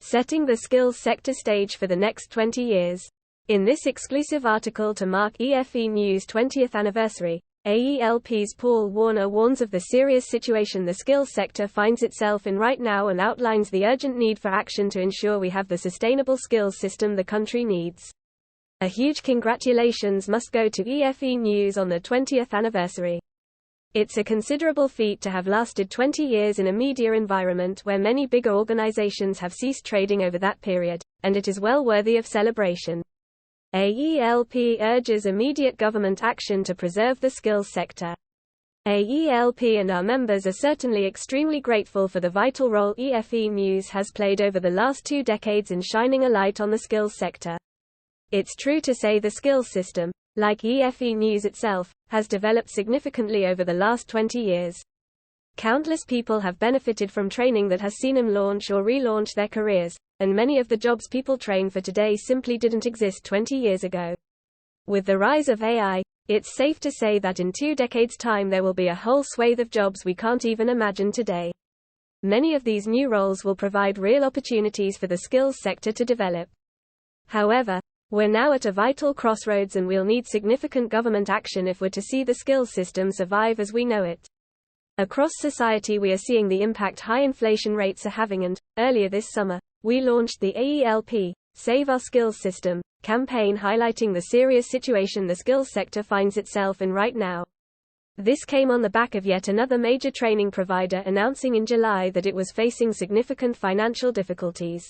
Setting the skills sector stage for the next 20 years. In this exclusive article to mark EFE News' 20th anniversary, AELP's Paul Warner warns of the serious situation the skills sector finds itself in right now and outlines the urgent need for action to ensure we have the sustainable skills system the country needs. A huge congratulations must go to EFE News on the 20th anniversary. It's a considerable feat to have lasted 20 years in a media environment where many bigger organizations have ceased trading over that period, and it is well worthy of celebration. AELP urges immediate government action to preserve the skills sector. AELP and our members are certainly extremely grateful for the vital role EFE News has played over the last 2 decades in shining a light on the skills sector. It's true to say the skills system, like EFE News itself, has developed significantly over the last 20 years. Countless people have benefited from training that has seen them launch or relaunch their careers, and many of the jobs people train for today simply didn't exist 20 years ago. With the rise of AI, it's safe to say that in 2 decades' time there will be a whole swathe of jobs we can't even imagine today. Many of these new roles will provide real opportunities for the skills sector to develop. However, we're now at a vital crossroads and we'll need significant government action if we're to see the skills system survive as we know it. Across society we are seeing the impact high inflation rates are having and, earlier this summer, we launched the AELP, Save Our Skills System, campaign highlighting the serious situation the skills sector finds itself in right now. This came on the back of yet another major training provider announcing in July that it was facing significant financial difficulties.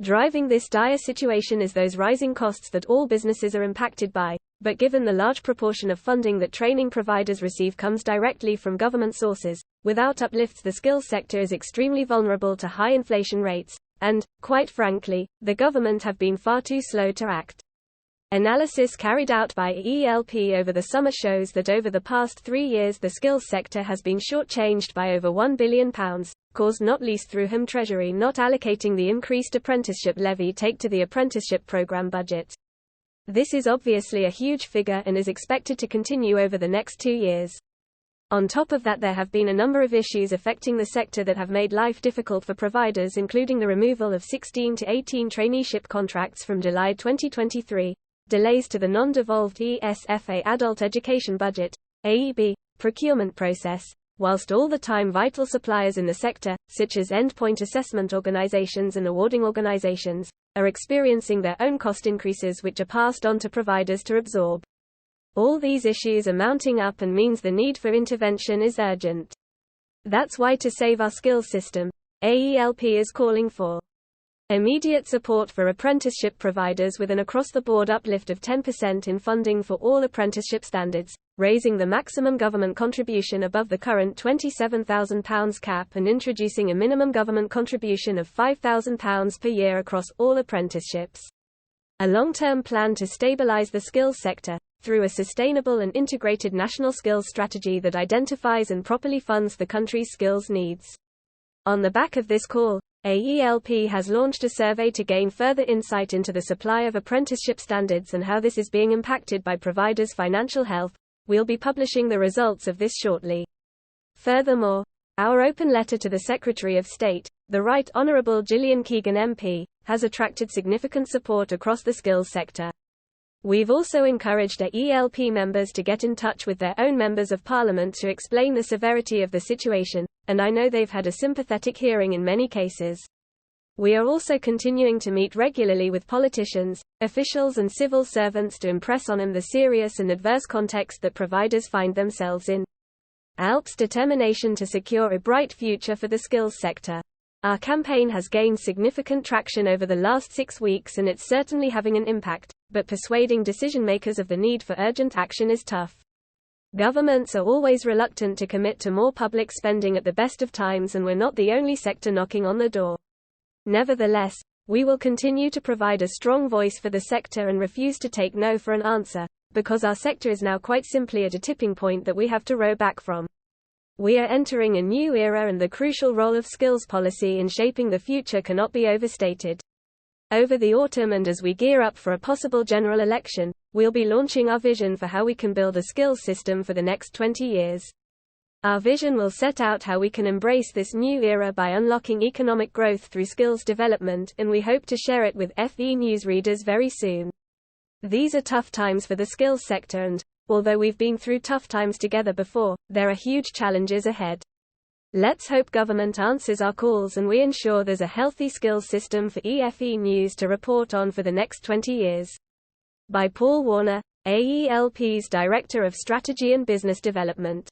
Driving this dire situation is those rising costs that all businesses are impacted by, but given the large proportion of funding that training providers receive comes directly from government sources, without uplifts the skills sector is extremely vulnerable to high inflation rates, and, quite frankly, the government have been far too slow to act. Analysis carried out by AELP over the summer shows that over the past 3 years the skills sector has been shortchanged by over £1 billion, caused not least through HM Treasury not allocating the increased Apprenticeship Levy take to the apprenticeship program budget. This is obviously a huge figure and is expected to continue over the next 2 years. On top of that, there have been a number of issues affecting the sector that have made life difficult for providers, including the removal of 16 to 18 traineeship contracts from July 2023, delays to the non-devolved ESFA adult education budget, AEB, procurement process, whilst all the time vital suppliers in the sector, such as endpoint assessment organizations and awarding organizations, are experiencing their own cost increases which are passed on to providers to absorb. All these issues are mounting up and means the need for intervention is urgent. That's why to save our skills system, AELP is calling for immediate support for apprenticeship providers with an across-the-board uplift of 10% in funding for all apprenticeship standards, raising the maximum government contribution above the current £27,000 cap and introducing a minimum government contribution of £5,000 per year across all apprenticeships. A long-term plan to stabilise the skills sector, through a sustainable and integrated national skills strategy that identifies and properly funds the country's skills needs. On the back of this call, AELP has launched a survey to gain further insight into the supply of apprenticeship standards and how this is being impacted by providers' financial health. We'll be publishing the results of this shortly. Furthermore, our open letter to the Secretary of State, the Right Honourable Gillian Keegan MP, has attracted significant support across the skills sector. We've also encouraged AELP members to get in touch with their own members of Parliament to explain the severity of the situation, and I know they've had a sympathetic hearing in many cases. We are also continuing to meet regularly with politicians, officials and civil servants to impress on them the serious and adverse context that providers find themselves in. AELP's determination to secure a bright future for the skills sector. Our campaign has gained significant traction over the last 6 weeks and it's certainly having an impact, but persuading decision-makers of the need for urgent action is tough. Governments are always reluctant to commit to more public spending at the best of times, and we're not the only sector knocking on the door. Nevertheless, we will continue to provide a strong voice for the sector and refuse to take no for an answer, because our sector is now quite simply at a tipping point that we have to row back from. We are entering a new era and the crucial role of skills policy in shaping the future cannot be overstated. Over the autumn and as we gear up for a possible general election, we'll be launching our vision for how we can build a skills system for the next 20 years. Our vision will set out how we can embrace this new era by unlocking economic growth through skills development, and we hope to share it with FE News readers very soon. These are tough times for the skills sector and, although we've been through tough times together before, there are huge challenges ahead. Let's hope government answers our calls and we ensure there's a healthy skills system for EFE News to report on for the next 20 years. By Paul Warner, AELP's Director of Strategy and Business Development.